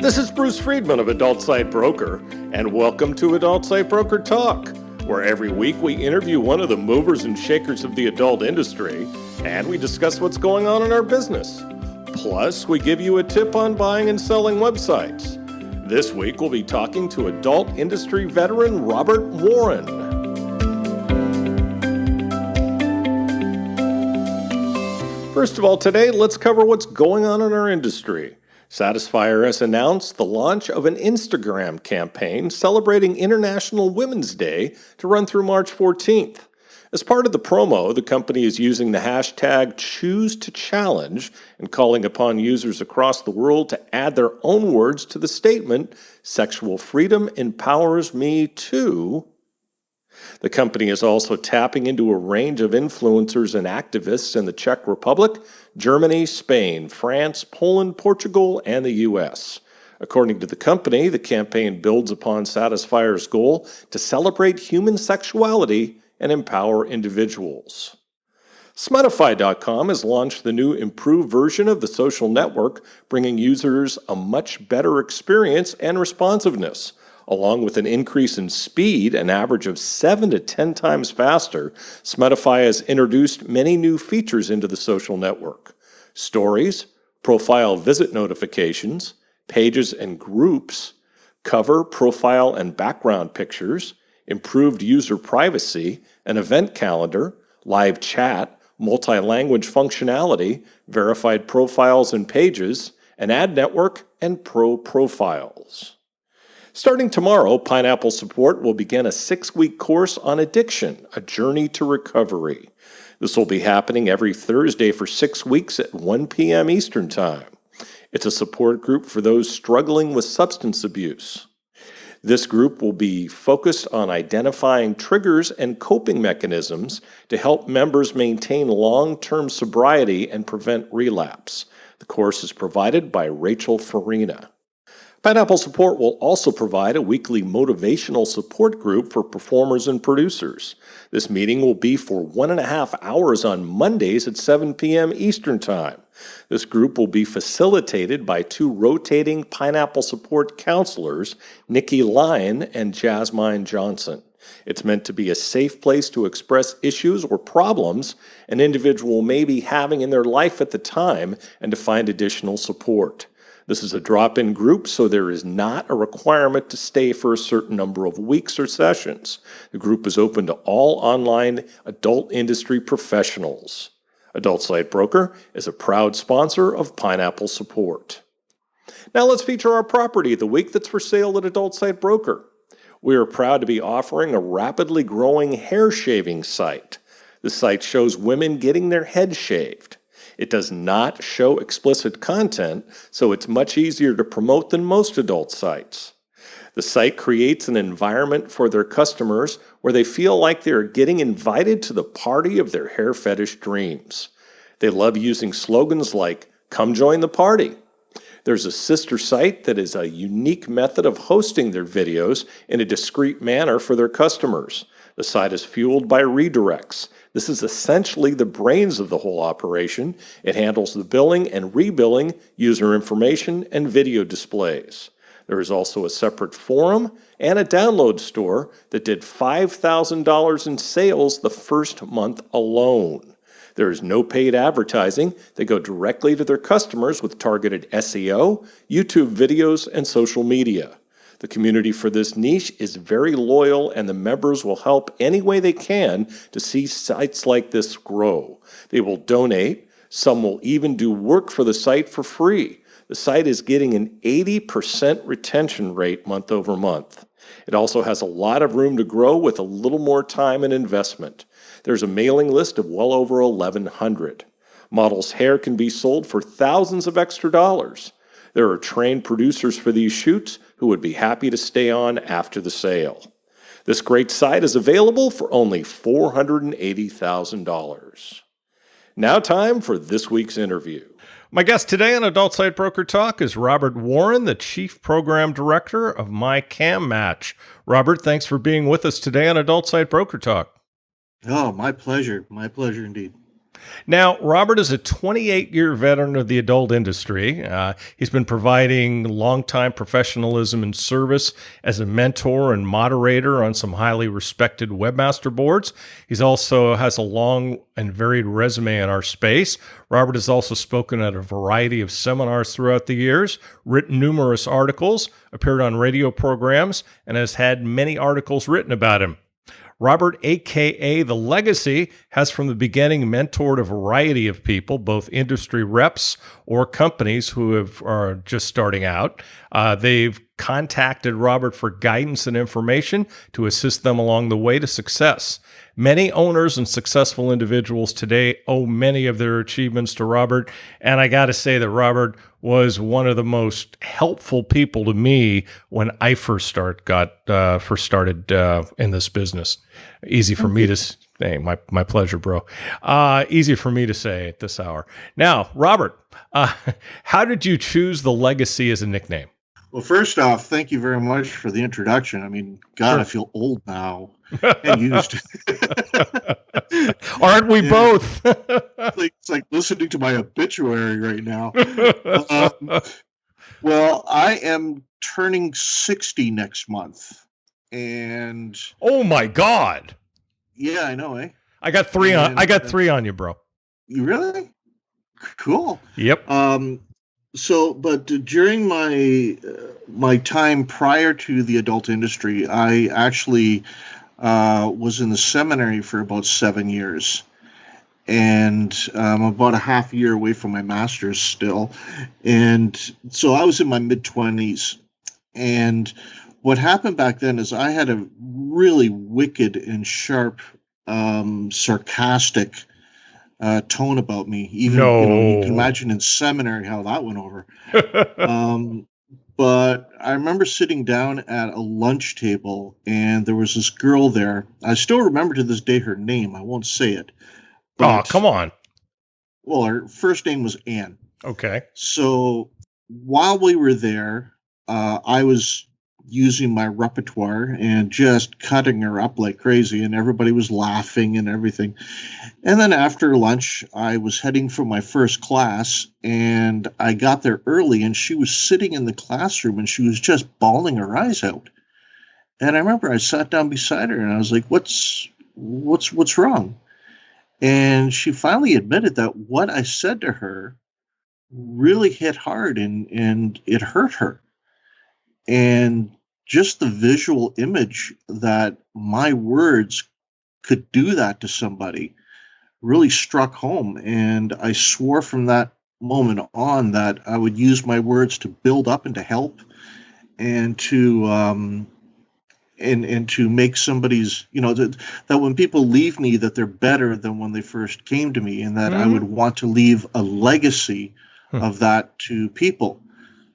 This is Bruce Friedman of Adult Site Broker, and welcome to Adult Site Broker Talk, where every week we interview one of the movers and shakers of the adult industry, and we discuss what's going on in our business. Plus, we give you a tip on buying and selling websites. This week, we'll be talking to adult industry veteran Robert Warren. First of all, today, let's cover what's going on in our industry. Satisfyer has announced the launch of an Instagram campaign celebrating International Women's Day to run through March 14th. As part of the promo, the company is using the hashtag #ChooseToChallenge and calling upon users across the world to add their own words to the statement, "Sexual freedom empowers me too." The company is also tapping into a range of influencers and activists in the Czech Republic, Germany, Spain, France, Poland, Portugal, and the U.S. According to the company, the campaign builds upon Satisfyer's goal to celebrate human sexuality and empower individuals. Smuttify.com has launched the new improved version of the social network, bringing users a much better experience and responsiveness. Along with an increase in speed, an average of 7 to 10 times faster, Smuttify has introduced many new features into the social network. Stories, profile visit notifications, pages and groups, cover, profile, and background pictures, improved user privacy, an event calendar, live chat, multi-language functionality, verified profiles and pages, an ad network, and pro profiles. Starting tomorrow, Pineapple Support will begin a 6-week course on addiction, a journey to recovery. This will be happening every Thursday for 6 weeks at 1 p.m. Eastern Time. It's a support group for those struggling with substance abuse. This group will be focused on identifying triggers and coping mechanisms to help members maintain long-term sobriety and prevent relapse. The course is provided by Rachel Farina. Pineapple Support will also provide a weekly motivational support group for performers and producers. This meeting will be for 1.5 hours on Mondays at 7 p.m. Eastern Time. This group will be facilitated by 2 rotating Pineapple Support counselors, Nikki Lyon and Jasmine Johnson. It's meant to be a safe place to express issues or problems an individual may be having in their life at the time and to find additional support. This is a drop-in group, so there is not a requirement to stay for a certain number of weeks or sessions. The group is open to all online adult industry professionals. Adult Site Broker is a proud sponsor of Pineapple Support. Now let's feature our property of the week that's for sale at Adult Site Broker. We are proud to be offering a rapidly growing hair shaving site. The site shows women getting their heads shaved. It does not show explicit content, so it's much easier to promote than most adult sites. The site creates an environment for their customers where they feel like they're getting invited to the party of their hair fetish dreams. They love using slogans like, "Come join the party." There's a sister site that is a unique method of hosting their videos in a discreet manner for their customers. The site is fueled by redirects. This is essentially the brains of the whole operation. It handles the billing and rebilling, user information, and video displays. There is also a separate forum and a download store that did $5,000 in sales the first month alone. There is no paid advertising. They go directly to their customers with targeted SEO, YouTube videos, and social media. The community for this niche is very loyal, and the members will help any way they can to see sites like this grow. They will donate. Some will even do work for the site for free. The site is getting an 80% retention rate month over month. It also has a lot of room to grow with a little more time and investment. There's a mailing list of well over 1,100. Models' hair can be sold for thousands of extra dollars. There are trained producers for these shoots who would be happy to stay on after the sale. This great site is available for only $480,000. Now time for this week's interview. My guest today on Adult Site Broker Talk is Robert Warren, the Chief Program Director of My Cam Match. Robert, thanks for being with us today on Adult Site Broker Talk. Oh, my pleasure. My pleasure indeed. Now, Robert is a 28-year veteran of the adult industry. He's been providing long-time professionalism and service as a mentor and moderator on some highly respected webmaster boards. He's also has a long and varied resume in our space. Robert has also spoken at a variety of seminars throughout the years, written numerous articles, appeared on radio programs, and has had many articles written about him. Robert, aka The Legacy, has from the beginning mentored a variety of people, both industry reps or companies who are just starting out. They've contacted Robert for guidance and information to assist them along the way to success. Many owners and successful individuals today owe many of their achievements to Robert, and I got to say that Robert was one of the most helpful people to me when I first started in this business. Easy for me to say. My pleasure, bro. Easy for me to say at this hour. Now, Robert, how did you choose The Legacy as a nickname? Well, first off, thank you very much for the introduction. I mean, God, sure. I feel old now and used. Aren't we both? It's like listening to my obituary right now. Well, I am turning 60 next month, and oh my God! Yeah, I know, eh? I got three on you, bro. You really? Cool. Yep. But during my time prior to the adult industry, I actually was in the seminary for about 7 years, and I'm about a half year away from my master's still. And so I was in my mid-20s, and what happened back then is I had a really wicked and sharp, sarcastic tone about me. Even you can imagine in seminary how that went over. But I remember sitting down at a lunch table, and there was this girl there. I still remember to this day her name. I won't say it. But, oh, come on. Well, her first name was Anne. Okay. So while we were there, I was using my repertoire and just cutting her up like crazy, and everybody was laughing and everything. And then after lunch, I was heading for my first class, and I got there early, and she was sitting in the classroom, and she was just bawling her eyes out. And I remember I sat down beside her, and I was like, what's wrong? And she finally admitted that what I said to her really hit hard, and it hurt her. And just the visual image that my words could do that to somebody really struck home. And I swore from that moment on that I would use my words to build up and to help, and to and to make somebody's, that when people leave me, that they're better than when they first came to me, and that I would want to leave a legacy of that to people.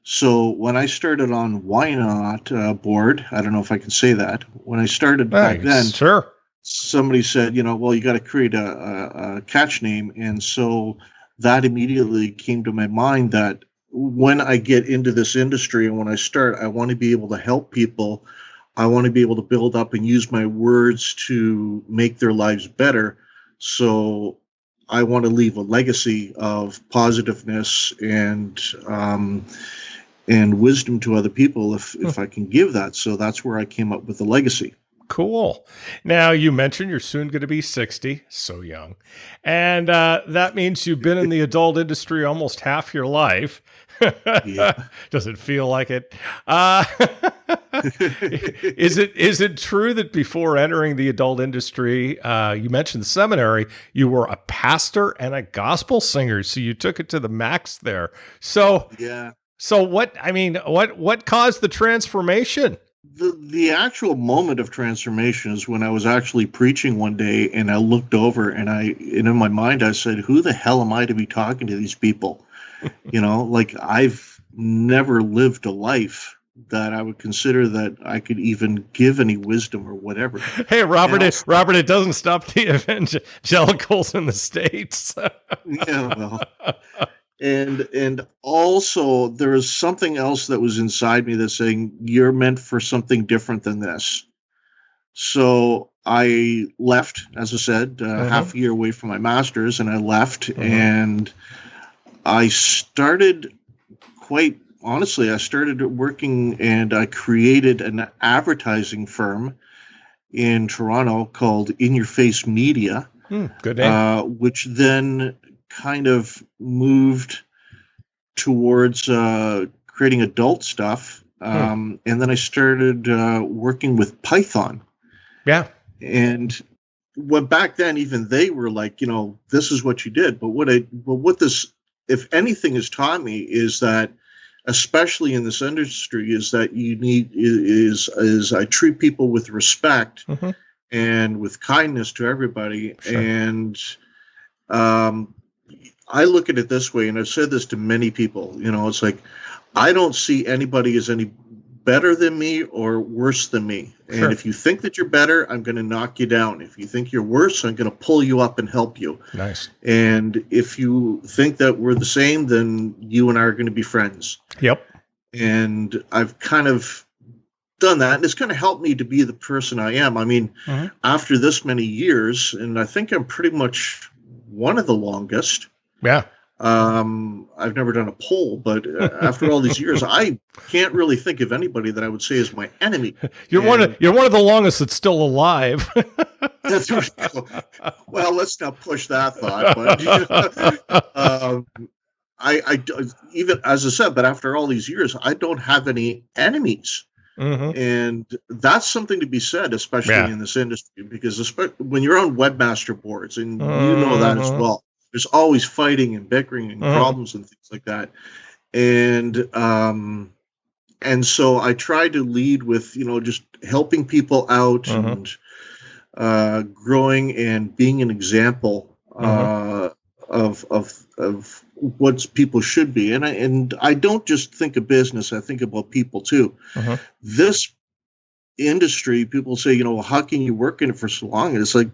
So when I started on Why Not board, I don't know if I can say that. When I started back then, sure. Somebody said, well, you got to create a catch name. And so that immediately came to my mind that when I get into this industry and when I start, I want to be able to help people. I want to be able to build up and use my words to make their lives better. So I want to leave a legacy of positiveness and wisdom to other people if I can give that. So that's where I came up with the legacy. Cool. Now, you mentioned you're soon going to be 60, so young. And that means you've been in the adult industry almost half your life. Yeah. Does it feel like it? Is it true that before entering the adult industry, you mentioned the seminary, you were a pastor and a gospel singer, so you took it to the max there. So yeah. So what caused the transformation? The actual moment of transformation is when I was actually preaching one day, and I looked over, and in my mind I said, who the hell am I to be talking to these people? Like I've never lived a life that I would consider that I could even give any wisdom or whatever. Hey, Robert, it doesn't stop the evangelicals in the States. Yeah, well. And also there was something else that was inside me that's saying you're meant for something different than this. So I left, as I said, half a year away from my master's, and I left, and I started, quite honestly, I started working, and I created an advertising firm in Toronto called In Your Face Media, Good name. which then kind of moved towards creating adult stuff. And then I started working with Python. Yeah. And back then, even they were like, this is what you did. But what this, if anything, has taught me is that, especially in this industry, is that you need is I treat people with respect and with kindness to everybody. Sure. And I look at it this way, and I've said this to many people, it's like, I don't see anybody as any better than me or worse than me. Sure. And if you think that you're better, I'm going to knock you down. If you think you're worse, I'm going to pull you up and help you. Nice. And if you think that we're the same, then you and I are going to be friends. Yep. And I've kind of done that, and it's kind of helped me to be the person I am. I mean, after this many years, and I think I'm pretty much one of the longest. Yeah. I've never done a poll, but after all these years, I can't really think of anybody that I would say is my enemy. You're one of the longest that's still alive. That's well, let's not push that thought. But I even, as I said, but after all these years, I don't have any enemies. And that's something to be said, especially in this industry, because when you're on webmaster boards, and you know that as well, there's always fighting and bickering and problems and things like that. And so I try to lead with, just helping people out and growing and being an example of what people should be. And I don't just think of business, I think about people too. This industry, people say, how can you work in it for so long? And it's like,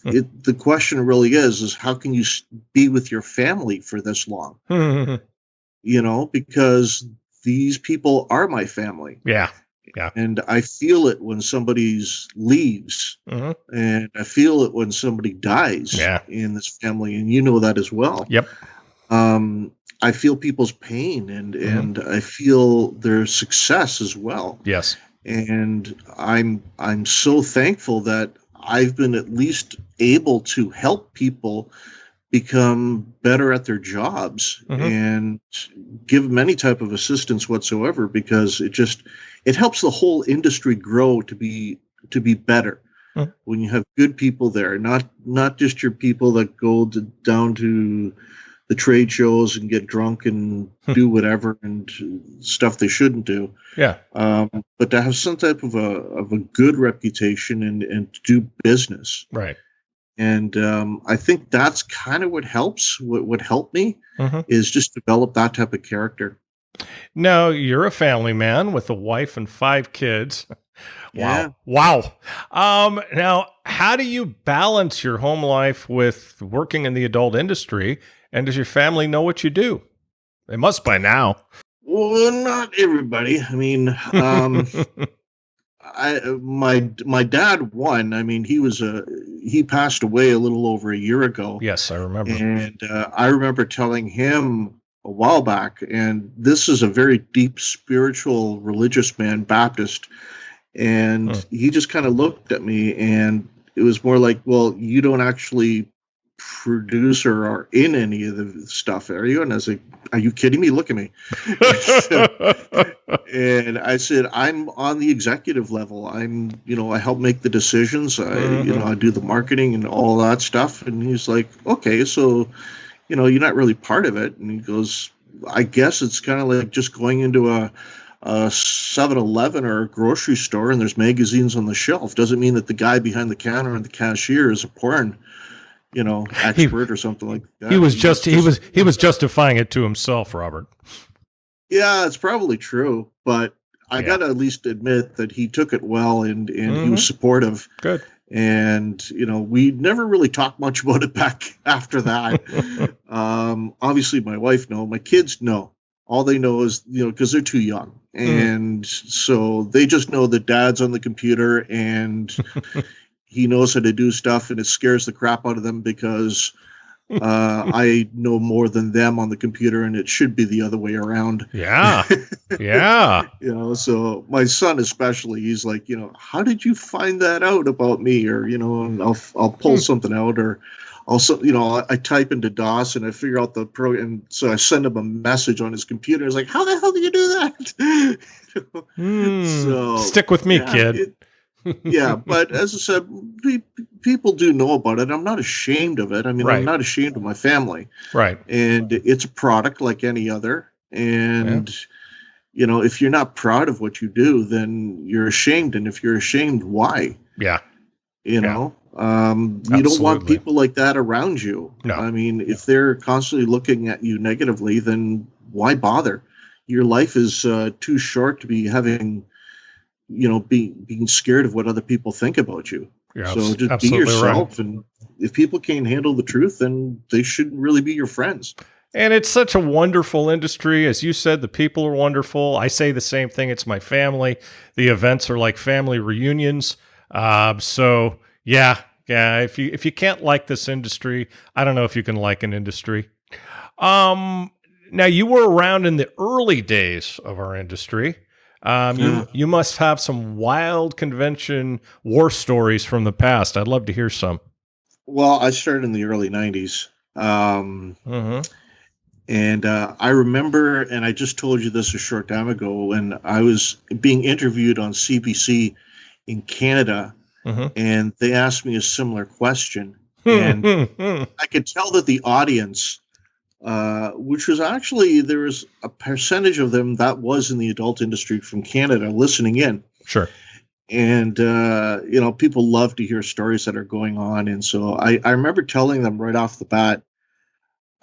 the question really is how can you be with your family for this long? Because these people are my family. Yeah. And I feel it when somebody leaves, and I feel it when somebody dies in this family, and you know that as well. Yep. I feel people's pain, and I feel their success as well. Yes. And I'm so thankful that I've been at least able to help people become better at their jobs and give them any type of assistance whatsoever, because it helps the whole industry grow to be better when you have good people there, not just your people that go down to the trade shows and get drunk and do whatever and stuff they shouldn't do. Yeah. But to have some type of a good reputation and to do business. Right. And I think that's kind of what helps. What helped me is just develop that type of character. Now, you're a family man with a wife and 5 kids. Wow. Wow. Now, how do you balance your home life with working in the adult industry? And does your family know what you do? They must by now. Well, not everybody. I mean, my dad won. I mean, he passed away a little over a year ago. Yes, I remember. And I remember telling him a while back, and this is a very deep spiritual religious man, Baptist, and he just kind of looked at me, and it was more like, well, you don't actually produce or are in any of the stuff, are you? And I was like, are you kidding me? Look at me. And I said, I'm on the executive level. I help make the decisions. I do the marketing and all that stuff. And he's like, okay, so, you're not really part of it. And he goes, I guess it's kind of like just going into a 7-Eleven or a grocery store and there's magazines on the shelf. Doesn't mean that the guy behind the counter and the cashier is a porn expert or something like that. He was justifying it to himself, Robert. Yeah, it's probably true, but I got to at least admit that he took it well and he was supportive. Good. And, we never really talked much about it back after that. Obviously my wife knows, my kids know. All they know is, because they're too young. And so they just know that dad's on the computer and he knows how to do stuff, and it scares the crap out of them because I know more than them on the computer, and it should be the other way around. Yeah. Yeah. So my son especially, he's like, how did you find that out about me? Or, and I'll pull something out, or also, I type into DOS and I figure out the program. So I send him a message on his computer. It's like, how the hell do you do that? So stick with me, yeah, kid. yeah, but as I said, people do know about it. I'm not ashamed of it. I mean, I'm Right. not ashamed of my family. Right. And it's a product like any other. And, if you're not proud of what you do, then you're ashamed. And if you're ashamed, why? Yeah. You don't want people like that around you. No. I mean, if they're constantly looking at you negatively, then why bother? Your life is too short to be having being scared of what other people think about you. So just be yourself. Right. And if people can't handle the truth, then they shouldn't really be your friends. And it's such a wonderful industry. As you said, the people are wonderful. I say the same thing. It's my family. The events are like family reunions. So yeah. If you can't like this industry, I don't know if you can like an industry. Now you were around in the early days of our industry. You must have some wild convention war stories from the past. I'd love to hear some. Well, I started in the early 90s. And I remember, and I just told you this a short time ago, when I was being interviewed on CBC in Canada, and they asked me a similar question. And I could tell that the audience, which was actually, there was a percentage of them that was in the adult industry from Canada listening in. Sure. And, people love to hear stories that are going on. And so I remember telling them right off the bat,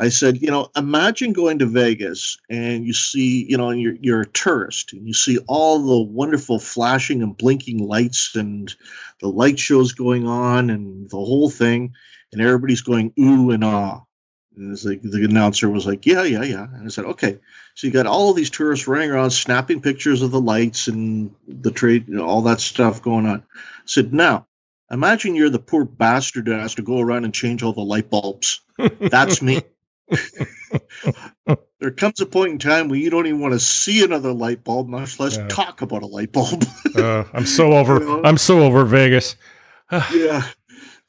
I said, imagine going to Vegas and you see, and you're a tourist and you see all the wonderful flashing and blinking lights and the light shows going on and the whole thing. And everybody's going, ooh and ah. And it's like the announcer was like, yeah. And I said, okay. So you got all of these tourists running around, snapping pictures of the lights and the trade, all that stuff going on. I said, now, imagine you're the poor bastard that has to go around and change all the light bulbs. That's me. There comes a point in time where you don't even want to see another light bulb, much less talk about a light bulb. I'm so over. I'm so over Vegas. Yeah.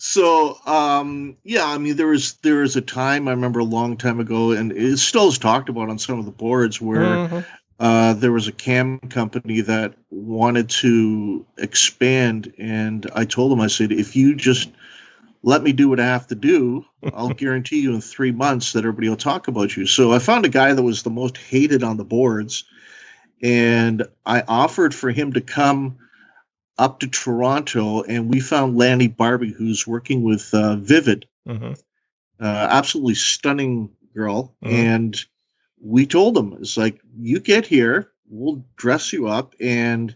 So, I mean, there was a time I remember a long time ago, and it still is talked about on some of the boards where there was a cam company that wanted to expand, and I told them, I said, if you just let me do what I have to do, I'll guarantee you in 3 months that everybody will talk about you. So I found a guy that was the most hated on the boards, and I offered for him to come up to Toronto, and we found Lanny Barbie, who's working with Vivid, absolutely stunning girl. And we told him, it's like, you get here, we'll dress you up, and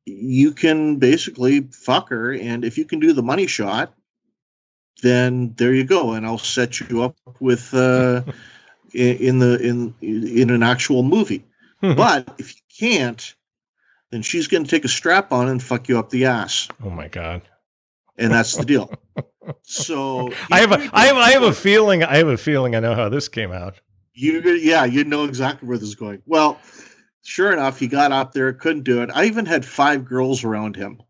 you can basically fuck her. And if you can do the money shot, then there you go, and I'll set you up with in an actual movie. But if you can't, then she's going to take a strap on and fuck you up the ass. Oh my God! And that's the deal. So I have a feeling. I know how this came out. You know exactly where this is going. Well, sure enough, he got up there, couldn't do it. I even had 5 girls around him.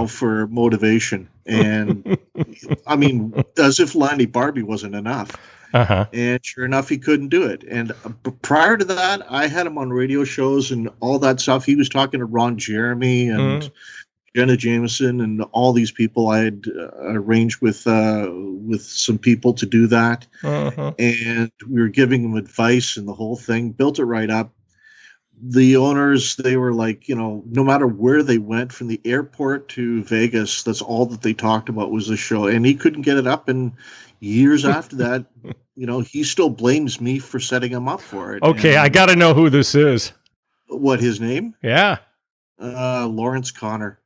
For motivation. And I mean, as if Lanny Barbie wasn't enough. And sure enough, he couldn't do it. And prior to that, I had him on radio shows and all that stuff. He was talking to Ron Jeremy and Jenna Jameson and all these people. I had arranged with some people to do that. And we were giving him advice and the whole thing, built it right up. The owners, they were like, no matter where they went from the airport to Vegas, that's all that they talked about was the show. And he couldn't get it up. And years after that, he still blames me for setting him up for it. Okay, I got to know who this is. What, his name? Yeah. Lawrence Connor.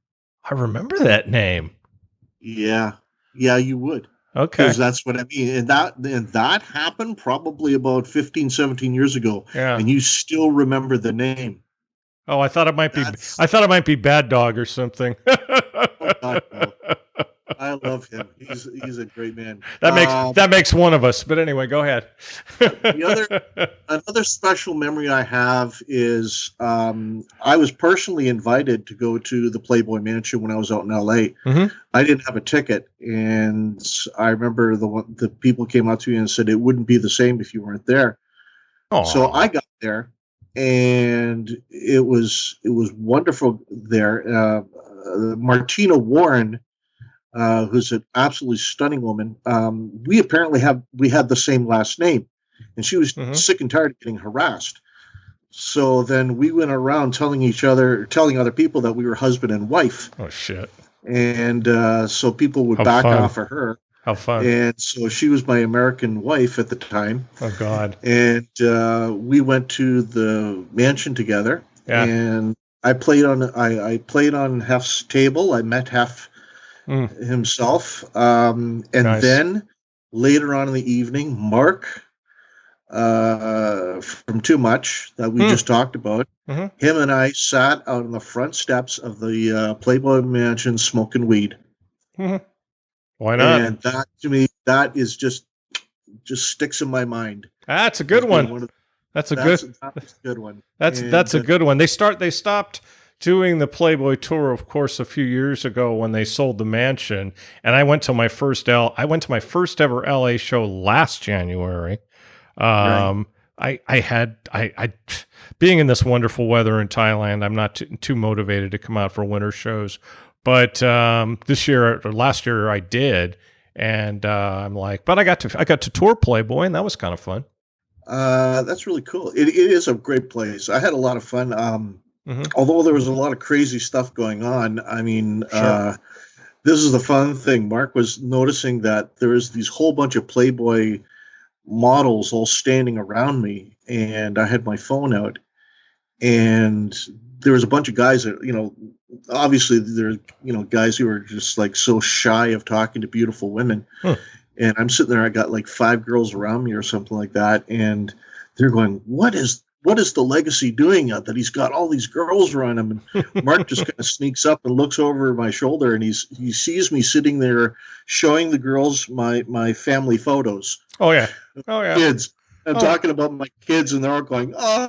I remember that name. Yeah. Yeah, you would. Okay. Because that's what I mean. And that happened probably about 15, 17 years ago. Yeah. And you still remember the name. Oh, I thought it might be Bad Dog or something. Oh, God, no. love him. He's a great man. That makes one of us. But anyway, go ahead. The other Another special memory I have is I was personally invited to go to the Playboy Mansion when I was out in LA. Hmm. I didn't have a ticket, and I remember the people came up to me and said it wouldn't be the same if you weren't there. So I Oh. got there, and it was wonderful there. Martina Warren, who's an absolutely stunning woman. We had the same last name, and she was Hmm. sick and tired of getting harassed. So then we went around telling other people that we were husband and wife, Oh shit. and so people would How back fun. off of her. How fun. And so she was my American wife at the time, Oh God. and we went to the mansion together. Yeah. And I played on Hef's table. I met Hef Mm, himself. And nice. then later on in the evening, Mark from Too Much that we Mm, just talked about, hmm. him and I sat out on the front steps of the Playboy Mansion smoking weed. Hmm. Why not? And that to me, that is just sticks in my mind That's a good as one. being one of That's a good. that was a good one. That's And a good one. They stopped doing the Playboy tour, of course, a few years ago when they sold the mansion. And I went to my first ever LA show last January. right. Um, I being in this wonderful weather in Thailand, I'm not too motivated to come out for winter shows, but this year or last year I did, and I'm like, but I got to tour Playboy, and that was kind of fun. That's really cool. It is a great place. I had a lot of fun. Hmm. Although there was a lot of crazy stuff going on. I mean, Sure. this is the fun thing. Mark was noticing that there was these whole bunch of Playboy models all standing around me, and I had my phone out, and there was a bunch of guys that obviously there's guys who are just like so shy of talking to beautiful women, Huh. and I'm sitting there. I got like five girls around me or something like that, and they're going, what is the legacy doing that he's got all these girls around him? And Mark just kind of sneaks up and looks over my shoulder, and he sees me sitting there showing the girls my family photos, Oh yeah. Oh yeah. kids. I'm Oh. talking about my kids, and they're all going, Oh,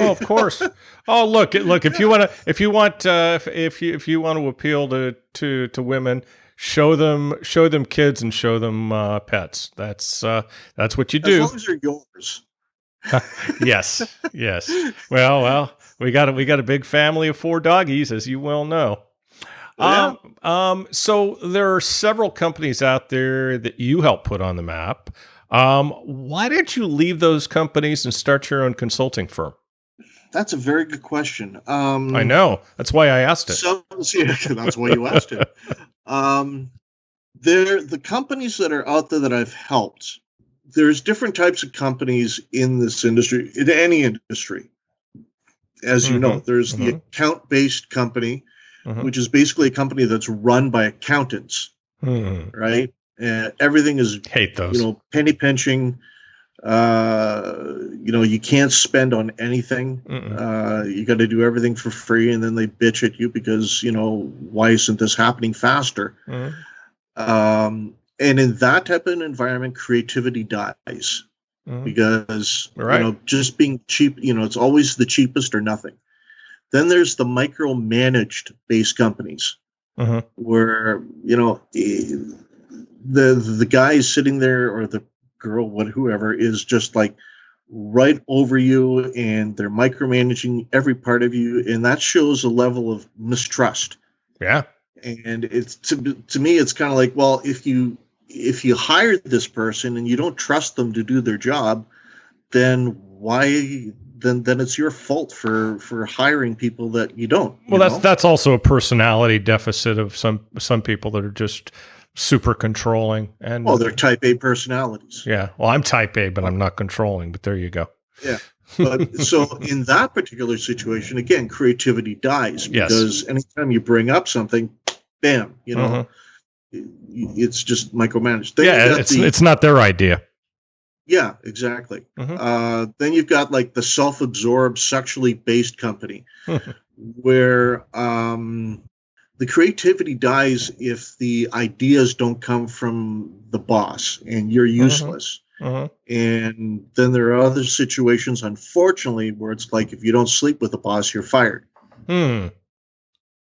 "Oh, of course. Oh, look. If you want to, if you want to appeal to women, show them kids and show them pets. That's what you as do. long as they're yours." Yes, yes. Well, we got a big family of four doggies, as you well know. Yeah, So there are several companies out there that you help put on the map. Why didn't you leave those companies and start your own consulting firm? that's a very good question. I know. That's why I asked it. So yeah, that's why you asked it. Um, they're the companies that are out there that I've helped. There's different types of companies in this industry, in any industry. As you know, Mm-hmm. there's the Mm-hmm. account-based company, Mm-hmm. which is basically a company that's run by accountants, Hmm. right? And everything is, Hate those. penny pinching. You can't spend on anything. Mm-mm. You got to do everything for free, and then they bitch at you because why isn't this happening faster? Mm-hmm. And in that type of an environment, creativity dies Mm-hmm. because Right. just being cheap. It's always the cheapest or nothing. Then there's the micromanaged based companies Mm-hmm. where the guy is sitting there, or the girl, whoever is just like right over you, and they're micromanaging every part of you, and that shows a level of mistrust. Yeah. And it's to me, it's kind of like, well, if you hire this person and you don't trust them to do their job, then why? Then it's your fault for hiring people that you don't. Well, that's also a personality deficit of some people that are just super controlling Well, and they're type A personalities. yeah. Well, I'm type A, but I'm not controlling. But there you go. Yeah. But so in that particular situation, again, creativity dies Yes. because anytime you bring up something, bam, Mhm. it's just micromanaged. Then Yeah, it's not their idea. yeah, exactly. Mhm. Then you've got like the self-absorbed, sexually based company where the creativity dies if the ideas don't come from the boss and you're Mm-hmm. useless. Mm-hmm. And then there are other situations, unfortunately, where it's like if you don't sleep with the boss, you're fired. Hmm.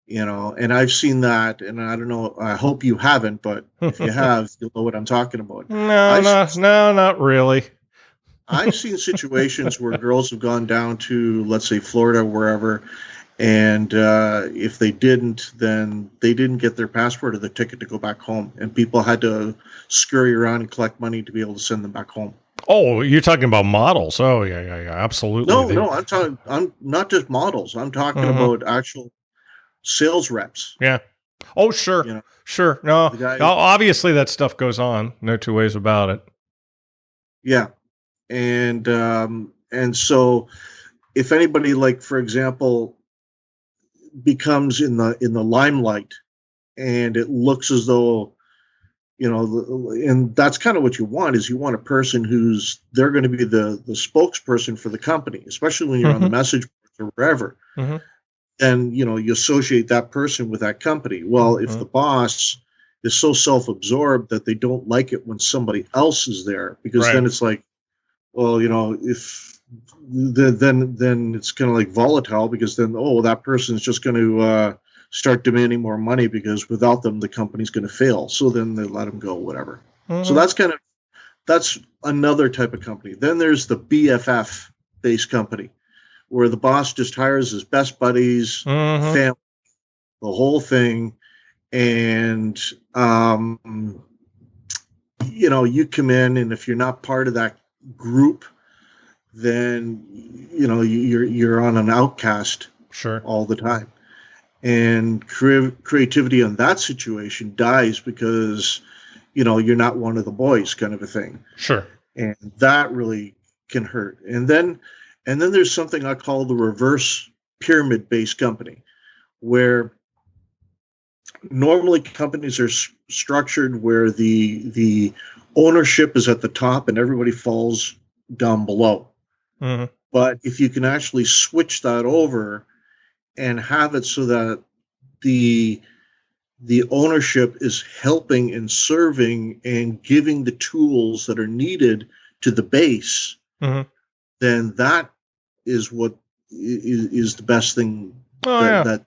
And I've seen that, and I don't know, I hope you haven't, but if you have, you'll know what I'm talking about. No, I've, no, no, not really. I've seen situations where girls have gone down to, let's say, Florida, wherever, and if they didn't, then they didn't get their passport or the ticket to go back home, and people had to scurry around and collect money to be able to send them back home. Oh, you're talking about models. Oh, yeah, yeah, yeah, absolutely. No, no, I'm not just models. I'm talking Mm-hmm. about actual sales reps. Yeah. Oh, sure, You know, sure. No, the guy, obviously that stuff goes on. No two ways about it. yeah, and so if anybody, like for example, becomes in the limelight, and it looks as though, and that's kind of what you want, is you want a person who's they're going to be the spokesperson for the company, especially when you're on the Mm-hmm. message boards or wherever. Mm-hmm. And you associate that person with that company. Well, if Mm-hmm. the boss is so self-absorbed that they don't like it when somebody else is there, because Right. then it's like, well, if then it's kind of like volatile, because then, oh, that person's just going to start demanding more money, because without them the company's going to fail, so then they let them go, whatever. So Mm-hmm. that's another type of company. Then there's the BFF based company, where the boss just hires his best buddies, Mm-hmm. family, the whole thing, and you come in, and if you're not part of that group, then you're on an outcast Sure. all the time. And creativity in that situation dies, because you're not one of the boys, kind of a thing. Sure. And that really can hurt. And then there's something I call the reverse pyramid based company, where normally companies are structured where the ownership is at the top and everybody falls down below. Mm-hmm. But if you can actually switch that over and have it so that the ownership is helping and serving and giving the tools that are needed to the base, Mm-hmm. then that is what is the best thing Oh, that yeah. that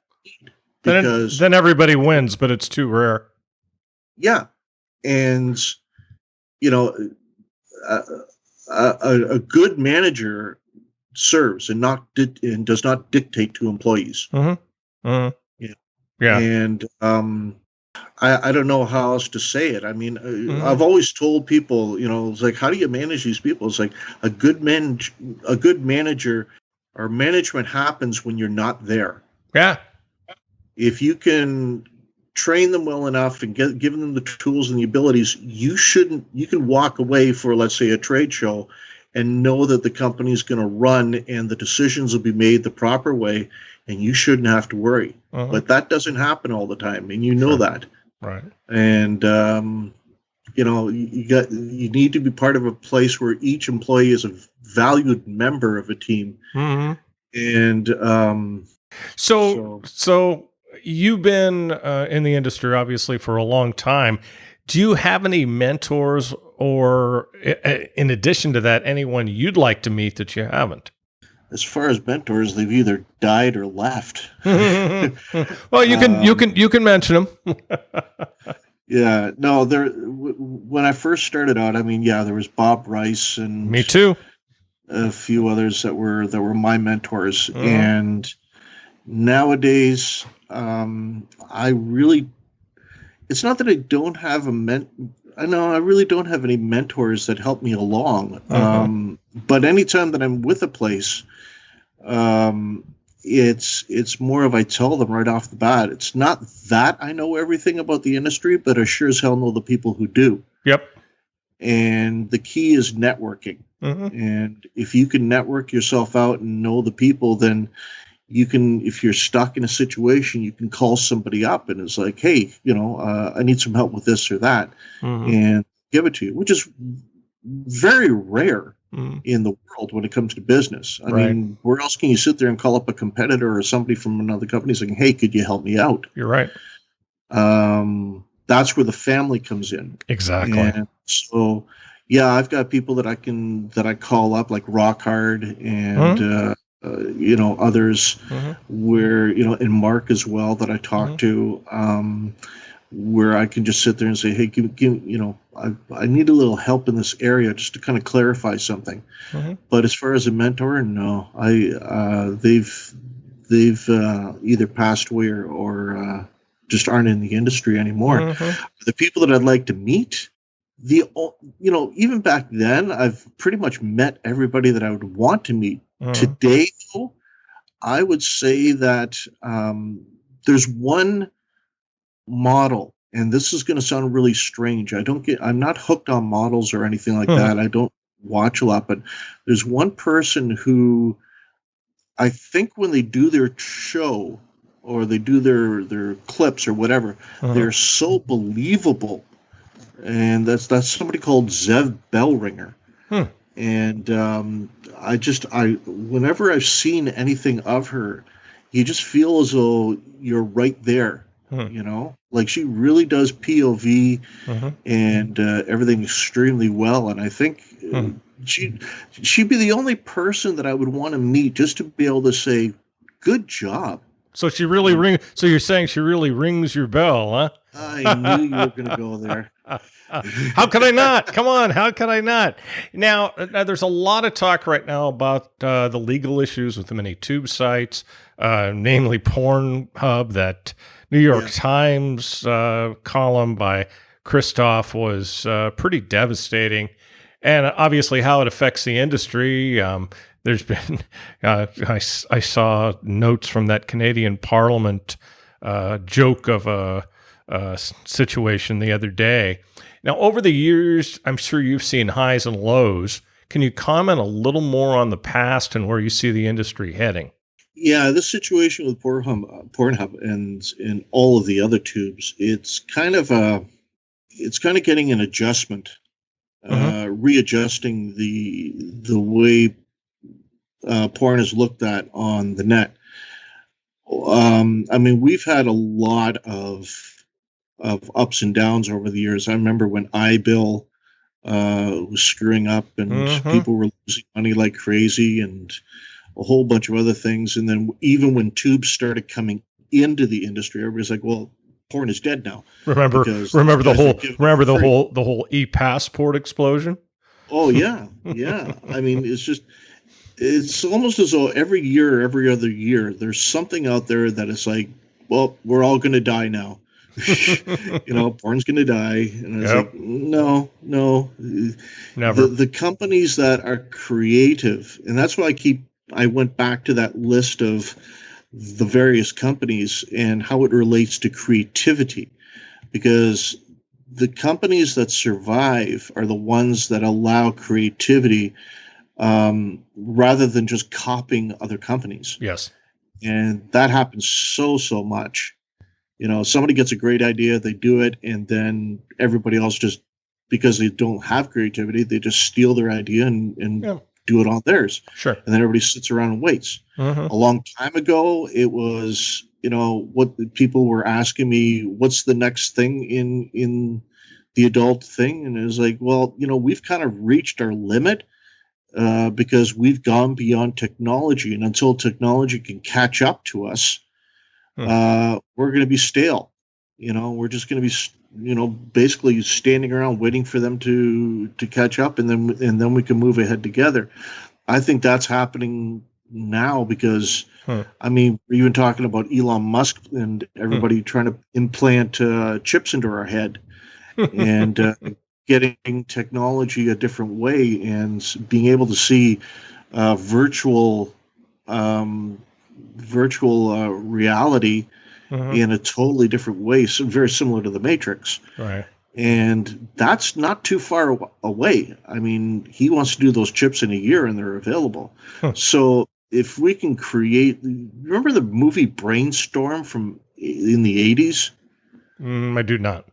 because Then everybody wins, but it's too rare. yeah, and you know a, a good manager serves and and does not dictate to employees. Mm-hmm. Mm-hmm. Yeah. Yeah. And I don't know how else to say it. I mean, Mm-hmm. I've always told people, it's like, how do you manage these people? It's like a good manager or management happens when you're not there. Yeah. If you can train them well enough and give them the tools and the abilities, you can walk away for, let's say, a trade show and know that the company is going to run and the decisions will be made the proper way, and you shouldn't have to worry. Mm-hmm. But that doesn't happen all the time, and you know Sure. that. Right. And you need to be part of a place where each employee is a valued member of a team. Mm-hmm. And so you've been in the industry obviously for a long time. Do you have any mentors, or in addition to that, anyone you'd like to meet that you haven't? as far as mentors, they've either died or left. Well, you can mention them. Yeah, no, when I first started out, I mean, yeah, there was Bob Rice and Me too. a few others that were my mentors. Mm-hmm. And nowadays, I really, it's not that I don't have I really don't have any mentors that help me along. Mm-hmm. But anytime that I'm with a place, it's more of, I tell them right off the bat, it's not that I know everything about the industry, but I sure as hell know the people who do. Yep. And the key is networking. Mm-hmm. And if you can network yourself out and know the people, then you can, if you're stuck in a situation, you can call somebody up and it's like, hey, I need some help with this or that, Mm-hmm. and give it to you, which is very rare. Mm. in the world when it comes to business. I Right. mean, where else can you sit there and call up a competitor or somebody from another company saying, "Hey, could you help me out?" You're right. That's where the family comes in. Exactly. And so, yeah, I've got people that I call up like Rock Hard and Mm-hmm. others Mm-hmm. where and Mark as well that I talk Mm-hmm. to, where I can just sit there and say, hey, I need a little help in this area just to kind of clarify something. Mm-hmm. But as far as a mentor, no, they've either passed away or just aren't in the industry anymore. Mm-hmm. The people that I'd like to meet, even back then, I've pretty much met everybody that I would want to meet. Mm-hmm. Today, though, I would say that there's one model, and this is going to sound really strange. I'm not hooked on models or anything like Mm-hmm. that. I don't watch a lot, but there's one person who I think when they do their show or they do their clips or whatever, they're so believable. And that's somebody called Zev Bellringer. Mm-hmm. And I whenever I've seen anything of her, you just feel as though you're right there. Like she really does POV Mm-hmm. and everything extremely well. And I think Mm-hmm. she she'd be the only person that I would want to meet just to be able to say, "Good job." So she really ring. So you're saying she really rings your bell, I knew you were going to huh? go there. How could I not? Come on, how could I not? Now, there's a lot of talk right now about the legal issues with the many tube sites, namely Pornhub. That New York Yeah. Times column by Christoph was pretty devastating, and obviously how it affects the industry. There's been, I saw notes from that Canadian Parliament joke of a situation the other day. Now, over the years, I'm sure you've seen highs and lows. Can you comment a little more on the past and where you see the industry heading? Yeah, this situation with Pornhub and all of the other tubes, it's kind of getting an adjustment, Mm-hmm. readjusting the way porn is looked at on the net. I mean, we've had a lot of ups and downs over the years. I remember when iBill was screwing up and Mm-hmm. people were losing money like crazy, and a whole bunch of other things. And then even when tubes started coming into the industry, everybody's like, "Well, porn is dead now Remember, because these remember the guys are whole, giving it remember for free." the whole e-passport explosion. Oh yeah, yeah. I mean, it's almost as though every year, every other year, there's something out there that is like, well, we're all going to die now. Porn's going to die, and it's like, Yep, no, no. never. The companies that are creative, and that's why I went back to that list of the various companies and how it relates to creativity, because the companies that survive are the ones that allow creativity rather than just copying other companies. Yes. And that happens so much. Somebody gets a great idea, they do it, and then everybody else just, because they don't have creativity, they just steal their idea and Yeah. do it on theirs. Sure. And then everybody sits around and waits. Mm-hmm. A long time ago, it was, what people were asking me, what's the next thing in the adult thing? And it was like, well, we've kind of reached our limit because we've gone beyond technology. And until technology can catch up to us, Hmm. we're going to be stale. We're just going to be, basically standing around waiting for them to catch up, and then we can move ahead together. I think that's happening now because, Hmm. I mean, we're even talking about Elon Musk and Hmm. everybody trying to implant chips into our head and getting technology a different way and being able to see uh, virtual um, virtual reality Mm-hmm. in a totally different way, so very similar to the Matrix. Right. And that's not too far away. I mean, he wants to do those chips in a year and they're available. Hmm. So if we can remember the movie Brainstorm from in the 80s? I do not.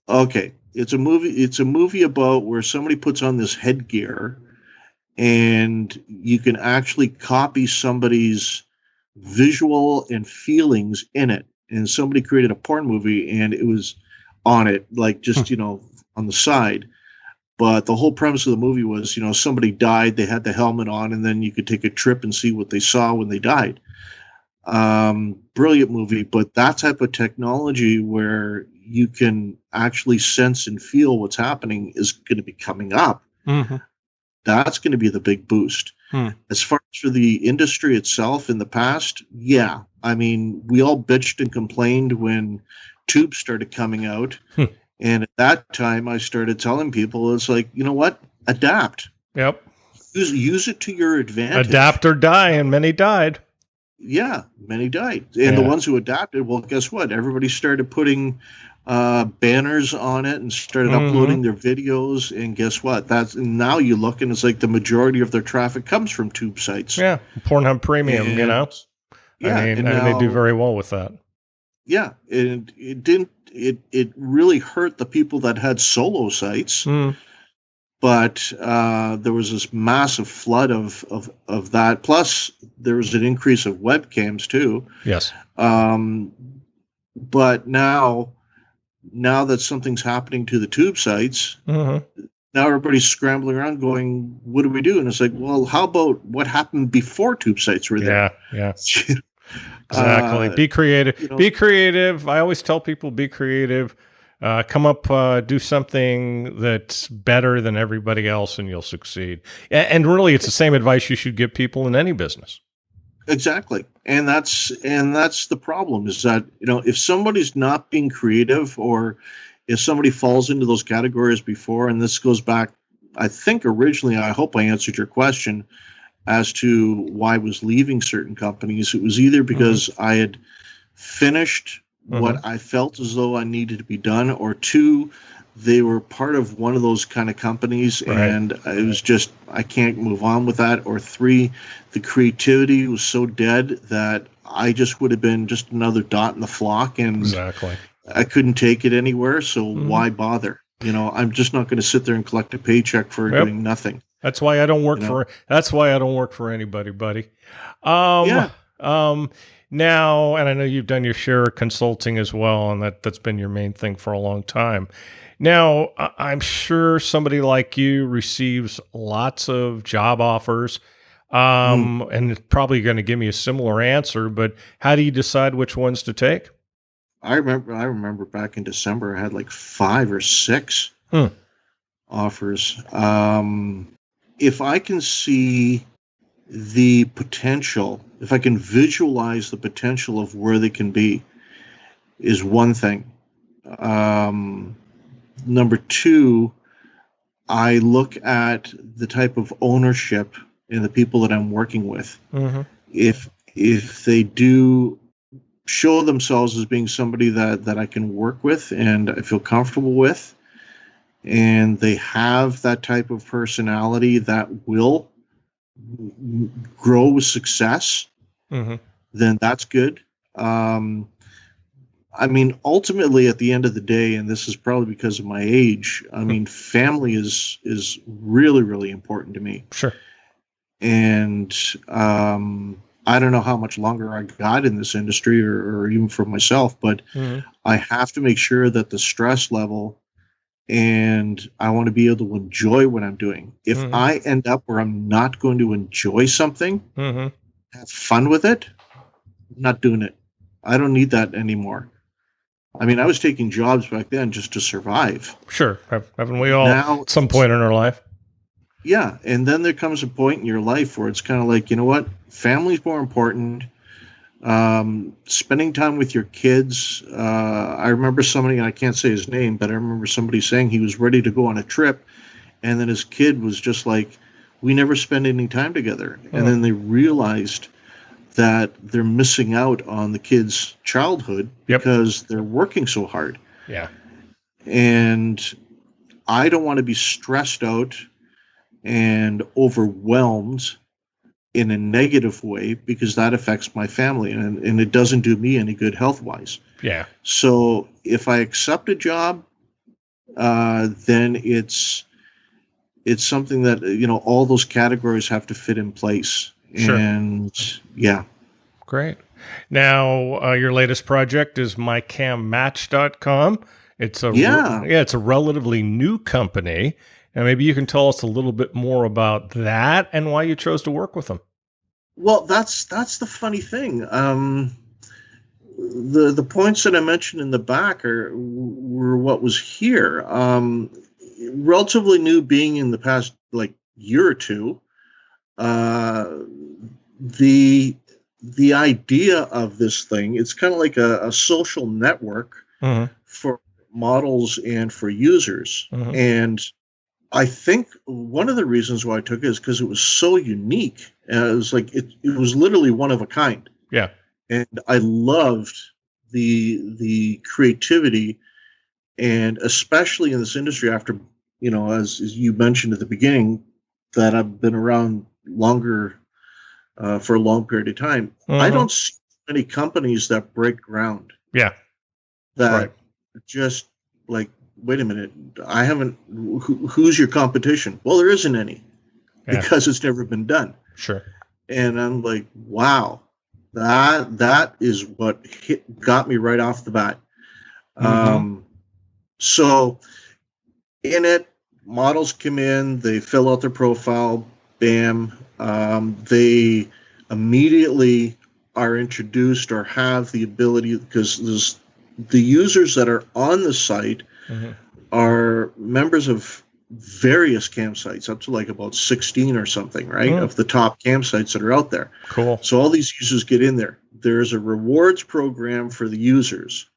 Okay. It's a movie about where somebody puts on this headgear and you can actually copy somebody's visual and feelings in it. And somebody created a porn movie and it was on it, like just, on the side. But the whole premise of the movie was, somebody died, they had the helmet on, and then you could take a trip and see what they saw when they died. Brilliant movie, but that type of technology where you can actually sense and feel what's happening is going to be coming up. Mm-hmm. That's going to be the big boost. As far as for the industry itself in the past, yeah. I mean, we all bitched and complained when tubes started coming out. And at that time, I started telling people, it's like, you know what? Adapt. Yep. Use it to your advantage. Adapt or die, and many died. Yeah, many died. And the ones who adapted, well, guess what? Everybody started putting banners on it and started uploading their videos. And guess what? Now you look and it's like the majority of their traffic comes from tube sites. Yeah, Pornhub Premium, Yeah, I mean they do very well with that. Yeah, and it didn't. It really hurt the people that had solo sites. But there was this massive flood of that. Plus, there was an increase of webcams too. Yes. But now that something's happening to the tube sites, now everybody's scrambling around going, what do we do? And it's like, well, how about what happened before tube sites were there? Yeah. Exactly. Be creative. Be creative. I always tell people, be creative. Come up, do something that's better than everybody else, and you'll succeed. And really, it's the same advice you should give people in any business. Exactly. And that's the problem is that, if somebody's not being creative, or if somebody falls into those categories before, and this goes back, I think originally, I hope I answered your question as to why I was leaving certain companies. It was either because I had finished what I felt as though I needed to be done, or two, they were part of one of those kind of companies, and it was just, I can't move on with that. Or three, the creativity was so dead that I just would have been just another dot in the flock, and I couldn't take it anywhere. So why bother? I'm just not going to sit there and collect a paycheck for doing nothing. That's why I don't work for anybody, buddy. Now, and I know you've done your share of consulting as well, and that's been your main thing for a long time. Now, I'm sure somebody like you receives lots of job offers, and it's probably going to give me a similar answer, but how do you decide which ones to take? I remember back in December, I had like 5 or 6 offers. If I can see the potential, if I can visualize the potential of where they can be, is one thing. Number 2, I look at the type of ownership in the people that I'm working with. If they do show themselves as being somebody that I can work with and I feel comfortable with, and they have that type of personality that will grow with success, then that's good. I mean, ultimately, at the end of the day, and this is probably because of my age, I mean, family is really, really important to me. Sure. And I don't know how much longer I got in this industry, or even for myself, but I have to make sure that the stress level, and I want to be able to enjoy what I'm doing. If I end up where I'm not going to enjoy something, have fun with it, I'm not doing it. I don't need that anymore. I mean, I was taking jobs back then just to survive. Sure. Haven't we all now, at some point in our life? Yeah. And then there comes a point in your life where it's kind of like, you know what? Family's more important. Spending time with your kids. I remember somebody, and I can't say his name, but I remember somebody saying he was ready to go on a trip, and then his kid was just like, we never spend any time together. And then they realized that they're missing out on the kid's childhood because they're working so hard. Yeah. And I don't want to be stressed out and overwhelmed in a negative way, because that affects my family, and it doesn't do me any good health-wise. Yeah. So if I accept a job, then it's it's something that, all those categories have to fit in place. Sure. And yeah. Great. Now, your latest project is mycammatch.com. Yeah. It's a relatively new company. And maybe you can tell us a little bit more about that and why you chose to work with them. Well, that's the funny thing. The points that I mentioned in the back were what was here. Relatively new, being in the past like year or two. The the idea of this thing, it's kind of like a social network for models and for users. And I think one of the reasons why I took it is because it was so unique. It was like it was literally one of a kind. Yeah. And I loved the creativity, and especially in this industry, after as you mentioned at the beginning, that I've been around longer, for a long period of time. I don't see many companies that break ground. Yeah. That Right. just like, wait a minute, I haven't. Who's your competition? Well, there isn't any, because it's never been done. Sure. And I'm like, wow, that is what got me right off the bat. So in it, models come in, they fill out their profile, bam, they immediately are introduced or have the ability, because the users that are on the site are members of various campsites, up to like about 16 or something, right? Of the top campsites that are out there. Cool. So all these users get in there. There's a rewards program for the users.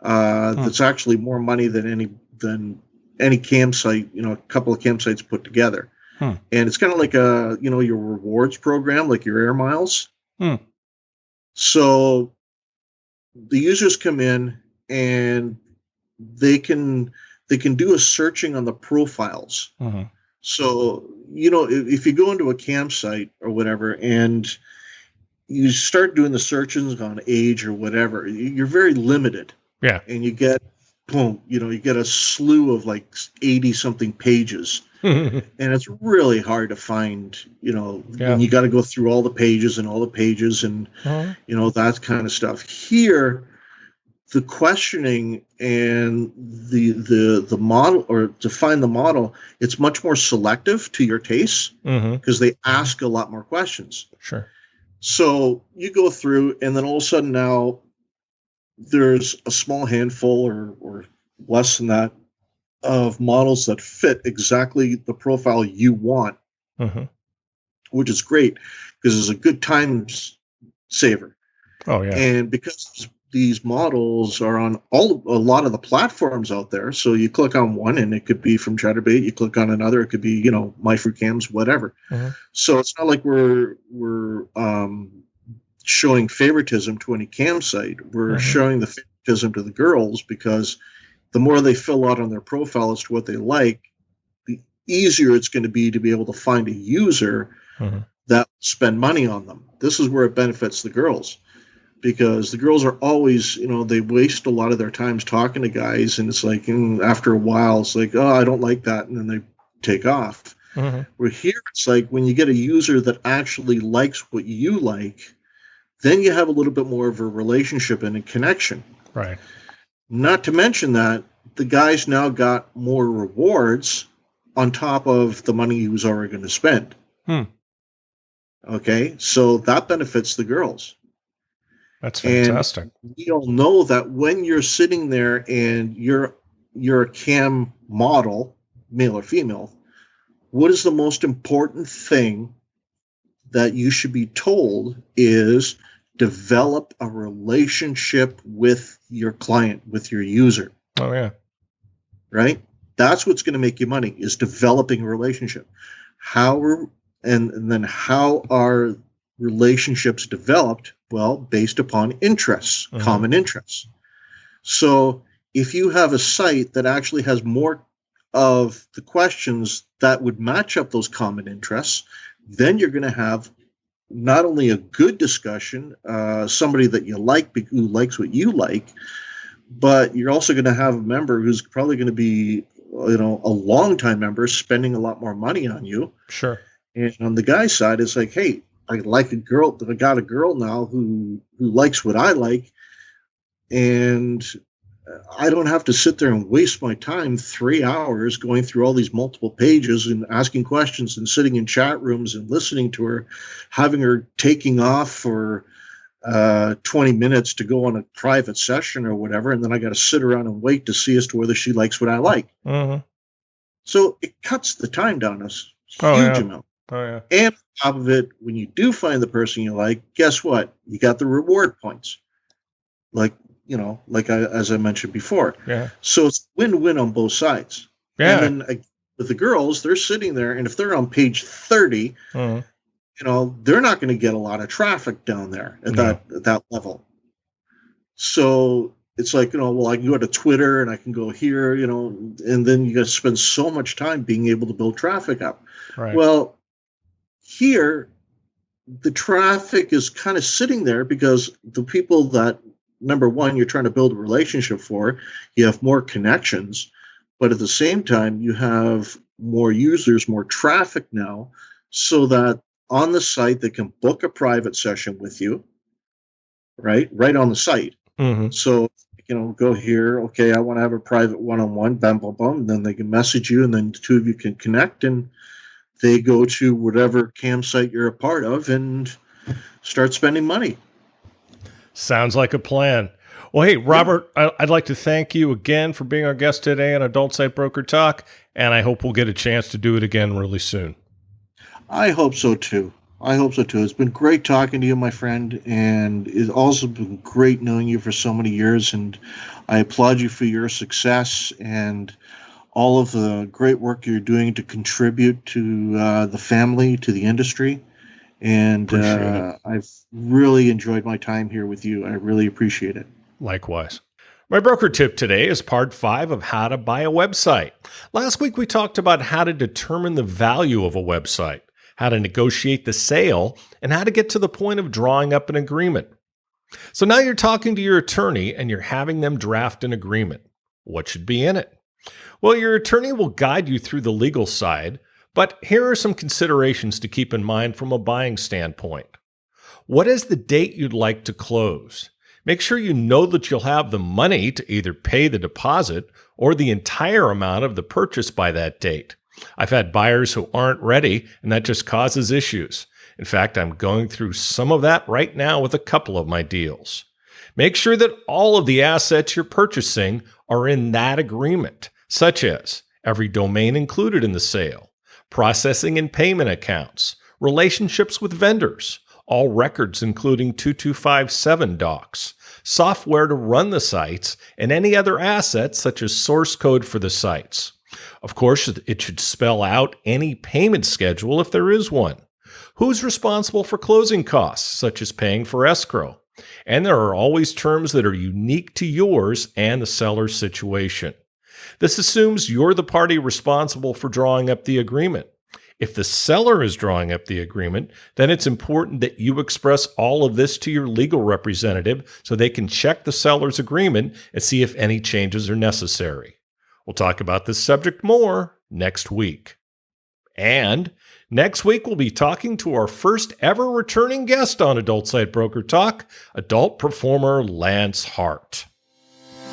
That's actually more money than any campsite, a couple of campsites put together. And it's kind of like your rewards program, like your air miles. So the users come in and they can do a searching on the profiles. So, if you go into a campsite or whatever and you start doing the searches on age or whatever, you're very limited. Yeah. And you get, boom, you get a slew of like 80 something pages. And it's really hard to find, when you got to go through all the pages and that kind of stuff. Here, the questioning and the model, or to find the model, it's much more selective to your taste, because they ask a lot more questions. Sure. So you go through, and then all of a sudden now there's a small handful or less than that of models that fit exactly the profile you want, which is great because it's a good time saver. Oh yeah. And because these models are on a lot of the platforms out there, so you click on one and it could be from Chatterbait, you click on another, it could be MyFruitCams, whatever. So it's not like we're showing favoritism to any campsite. We're showing the favoritism to the girls, because the more they fill out on their profile as to what they like, the easier it's going to be able to find a user that will spend money on them. This is where it benefits the girls, because the girls are always, they waste a lot of their times talking to guys, and it's like, after a while, it's like, oh, I don't like that, and then they take off. Where here, it's like when you get a user that actually likes what you like, then you have a little bit more of a relationship and a connection. Right. Not to mention that the guy's now got more rewards on top of the money he was already going to spend. Okay, so that benefits the girls. That's fantastic. And we all know that when you're sitting there and you're a cam model, male or female, what is the most important thing that you should be told is develop a relationship with your client, with your user. Oh yeah. Right? That's what's going to make you money, is developing a relationship. And then how are relationships developed? Well, based upon interests, common interests. So if you have a site that actually has more of the questions that would match up those common interests, then you're going to have not only a good discussion, somebody that you like, who likes what you like, but you're also going to have a member who's probably going to be a longtime member spending a lot more money on you. Sure. And on the guy's side, it's like, hey, I like a girl. I got a girl now who likes what I like, and I don't have to sit there and waste my time 3 hours going through all these multiple pages and asking questions and sitting in chat rooms and listening to her, having her taking off for 20 minutes to go on a private session or whatever, and then I got to sit around and wait to see as to whether she likes what I like. Mm-hmm. So it cuts the time down a huge amount. Oh, yeah. And on top of it, when you do find the person you like, guess what? You got the reward points. As I mentioned before. Yeah. So it's win-win on both sides. Yeah. And then with the girls, they're sitting there, and if they're on page 30, they're not going to get a lot of traffic down there at that level. So it's like, I can go to Twitter and I can go here, and then you got to spend so much time being able to build traffic up. Right. Well, here, the traffic is kind of sitting there because the people that, number one, you're trying to build a relationship for, you have more connections, but at the same time, you have more users, more traffic now, so that on the site, they can book a private session with you, right on the site. Mm-hmm. So, go here, okay, I want to have a private one-on-one, bam, bam, bam, then they can message you, and then the two of you can connect, and they go to whatever campsite you're a part of and start spending money. Sounds like a plan. Well, hey, Robert, I'd like to thank you again for being our guest today on Adult Site Broker Talk, and I hope we'll get a chance to do it again really soon. I hope so, too. It's been great talking to you, my friend, and it's also been great knowing you for so many years, and I applaud you for your success and all of the great work you're doing to contribute to the family, to the industry. And I've really enjoyed my time here with you. I really appreciate it. Likewise. My broker tip today is part 5 of how to buy a website. Last week, we talked about how to determine the value of a website, how to negotiate the sale, and how to get to the point of drawing up an agreement. So now you're talking to your attorney and you're having them draft an agreement. What should be in it? Well, your attorney will guide you through the legal side, but here are some considerations to keep in mind from a buying standpoint. What is the date you'd like to close? Make sure you know that you'll have the money to either pay the deposit or the entire amount of the purchase by that date. I've had buyers who aren't ready, and that just causes issues. In fact, I'm going through some of that right now with a couple of my deals. Make sure that all of the assets you're purchasing are in that agreement, such as every domain included in the sale, processing and payment accounts, relationships with vendors, all records including 2257 docs, software to run the sites, and any other assets such as source code for the sites. Of course, it should spell out any payment schedule if there is one. Who's responsible for closing costs, such as paying for escrow? And there are always terms that are unique to yours and the seller's situation. This assumes you're the party responsible for drawing up the agreement. If the seller is drawing up the agreement, then it's important that you express all of this to your legal representative so they can check the seller's agreement and see if any changes are necessary. We'll talk about this subject more next week. And next week, we'll be talking to our first ever returning guest on Adult Site Broker Talk, adult performer Lance Hart.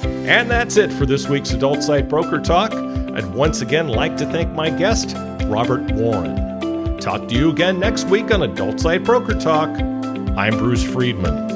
And that's it for this week's Adult Site Broker Talk. I'd once again like to thank my guest, Robert Warren. Talk to you again next week on Adult Site Broker Talk. I'm Bruce Friedman.